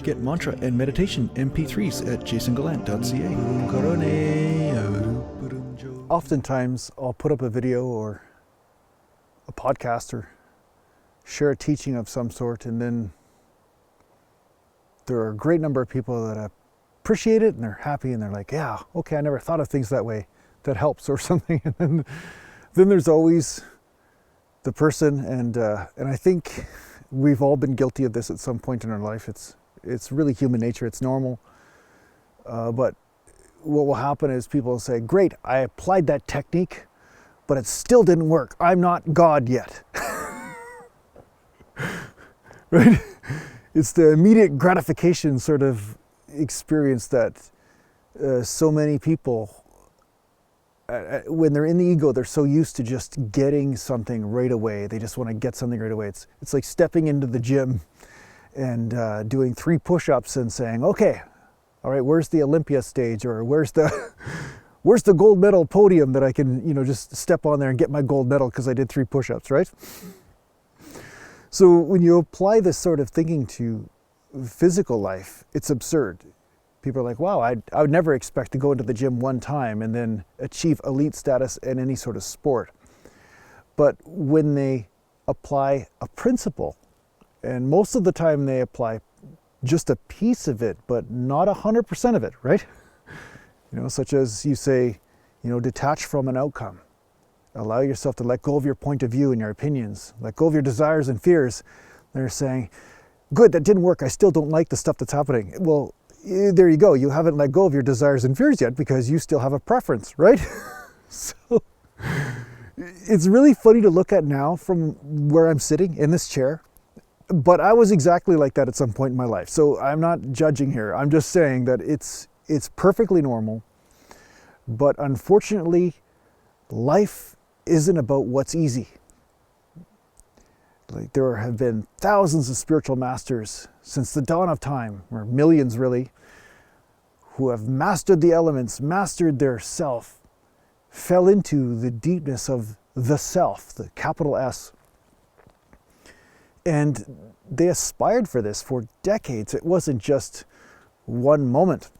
Get mantra and meditation MP3s at JasonGallant.ca. Oftentimes, I'll put up a video or a podcast or share a teaching of some sort, and then there are a great number of people that appreciate it and they're happy and they're like, yeah, okay, I never thought of things that way. That helps or something. And then there's always the person, and I think we've all been guilty of this at some point in our life. It's really human nature. It's normal. But what will happen is people will say, great, I applied that technique, but it still didn't work. I'm not God yet. Right? It's the immediate gratification sort of experience that so many people, when they're in the ego, they're so used to just getting something right away. They just want to get something right away. It's like stepping into the gym and doing 3 push-ups and saying, okay, all right, where's the Olympia stage, or where's the gold medal podium that I can, just step on there and get my gold medal because I did 3 push-ups, right? So when you apply this sort of thinking to physical life, it's absurd. People are like, wow, I would never expect to go into the gym one time and then achieve elite status in any sort of sport. But when they apply a principle, and most of the time they apply just a piece of it, but not 100% of it, right? Such as you say, detach from an outcome. Allow yourself to let go of your point of view and your opinions. Let go of your desires and fears. They're saying, good, that didn't work. I still don't like the stuff that's happening. Well, there you go. You haven't let go of your desires and fears yet because you still have a preference, right? So it's really funny to look at now from where I'm sitting in this chair. But I was exactly like that at some point in my life. So I'm not judging here. I'm just saying that it's perfectly normal. But unfortunately, life isn't about what's easy. Like, there have been thousands of spiritual masters since the dawn of time, or millions really, who have mastered the elements, mastered their self, fell into the deepness of the self, the capital S. And they aspired for this for decades. It wasn't just one moment,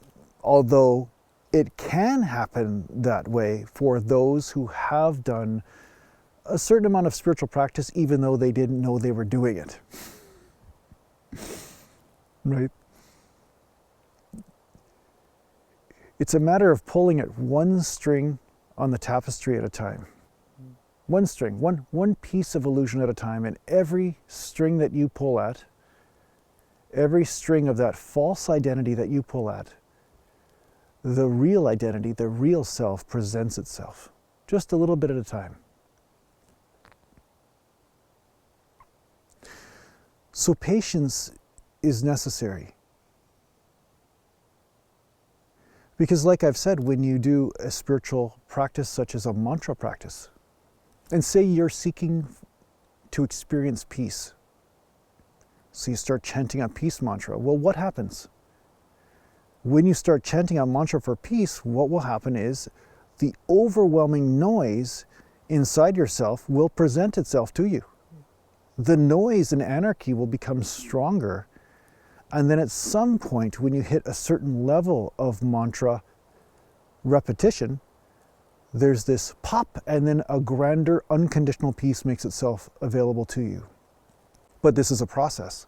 although it can happen that way for those who have done a certain amount of spiritual practice, even though they didn't know they were doing it. Right? It's a matter of pulling at one string on the tapestry at a time. One string, one piece of illusion at a time, and every string that you pull at, every string of that false identity that you pull at, the real identity, the real self presents itself, just a little bit at a time. So patience is necessary. Because like I've said, when you do a spiritual practice such as a mantra practice, and say you're seeking to experience peace, so you start chanting a peace mantra, well, what happens? When you start chanting a mantra for peace, what will happen is the overwhelming noise inside yourself will present itself to you. The noise and anarchy will become stronger, and then at some point when you hit a certain level of mantra repetition, there's this pop, and then a grander unconditional peace makes itself available to you. But this is a process.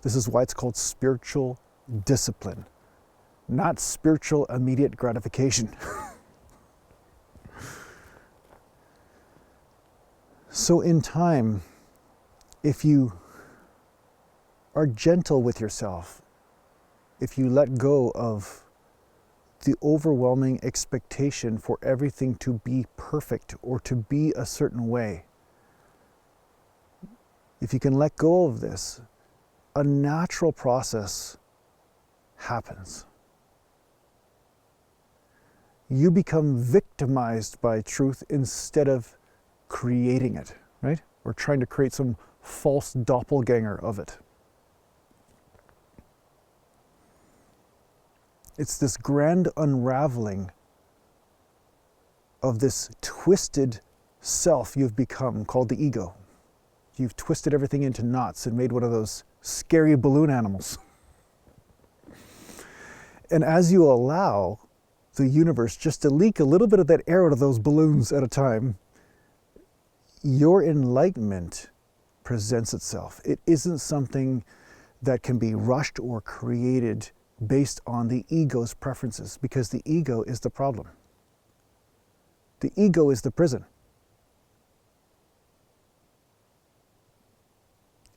This is why it's called spiritual discipline, not spiritual immediate gratification. So in time, if you are gentle with yourself, if you let go of the overwhelming expectation for everything to be perfect or to be a certain way, if you can let go of this, a natural process happens. You become victimized by truth instead of creating it, right? Or trying to create some false doppelganger of it. It's this grand unraveling of this twisted self you've become called the ego. You've twisted everything into knots and made one of those scary balloon animals. And as you allow the universe just to leak a little bit of that air out of those balloons at a time, your enlightenment presents itself. It isn't something that can be rushed or created based on the ego's preferences, because the ego is the problem. The ego is the prison.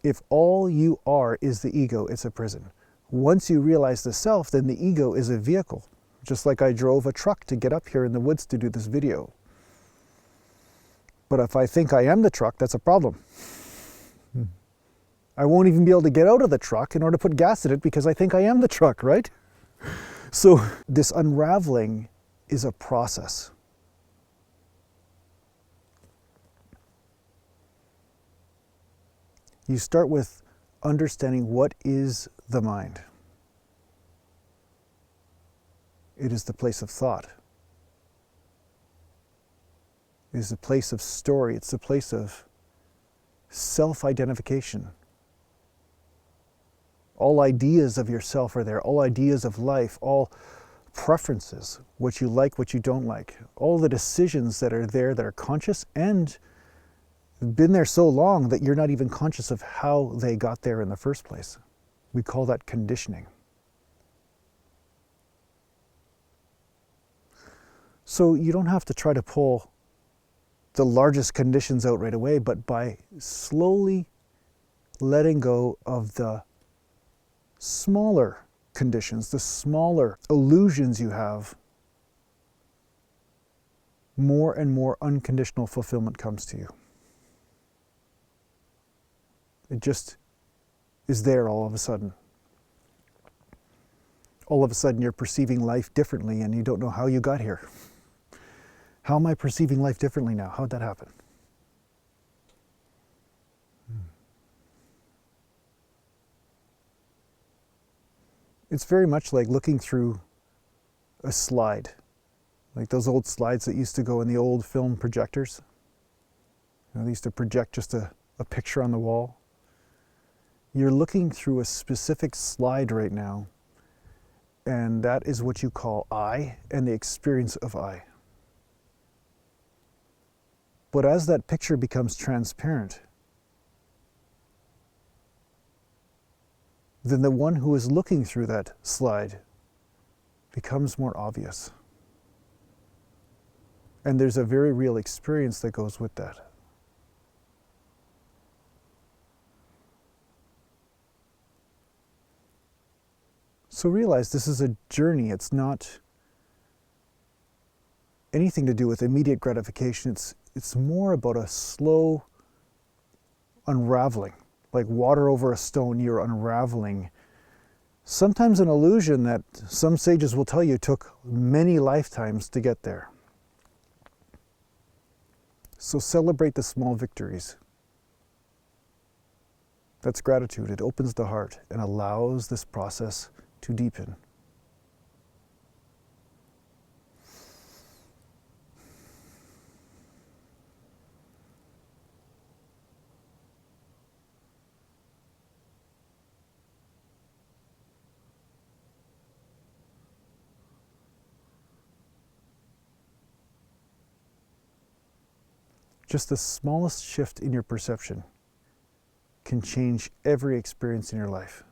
If all you are is the ego, it's a prison. Once you realize the self, then the ego is a vehicle. Just like I drove a truck to get up here in the woods to do this video. But if I think I am the truck, that's a problem. I won't even be able to get out of the truck in order to put gas in it because I think I am the truck, right? So this unraveling is a process. You start with understanding what is the mind. It is the place of thought. It is the place of story. It's the place of self-identification. All ideas of yourself are there. All ideas of life, all preferences, what you like, what you don't like. All the decisions that are there that are conscious and been there so long that you're not even conscious of how they got there in the first place. We call that conditioning. So you don't have to try to pull the largest conditions out right away, but by slowly letting go of the smaller conditions, the smaller illusions you have, more and more unconditional fulfillment comes to you. It just is there all of a sudden. All of a sudden you're perceiving life differently and you don't know how you got here. How am I perceiving life differently now? How'd that happen? It's very much like looking through a slide, like those old slides that used to go in the old film projectors. You know, they used to project just a picture on the wall. You're looking through a specific slide right now, and that is what you call I and the experience of I. But as that picture becomes transparent, then the one who is looking through that slide becomes more obvious. And there's a very real experience that goes with that. So realize this is a journey. It's not anything to do with immediate gratification. It's more about a slow unraveling. Like water over a stone, you're unraveling. Sometimes an illusion that some sages will tell you took many lifetimes to get there. So celebrate the small victories. That's gratitude. It opens the heart and allows this process to deepen. Just the smallest shift in your perception can change every experience in your life.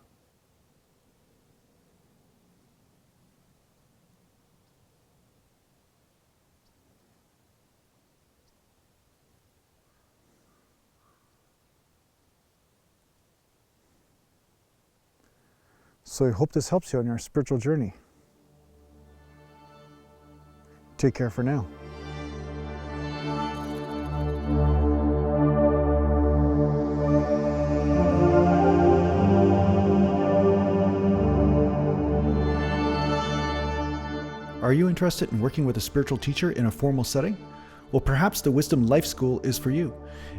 So I hope this helps you on your spiritual journey. Take care for now. Are you interested in working with a spiritual teacher in a formal setting? Well, perhaps the Wisdom Life School is for you.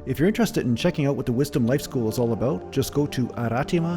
If you're interested in checking out what the Wisdom Life School is all about, just go to aratima.com.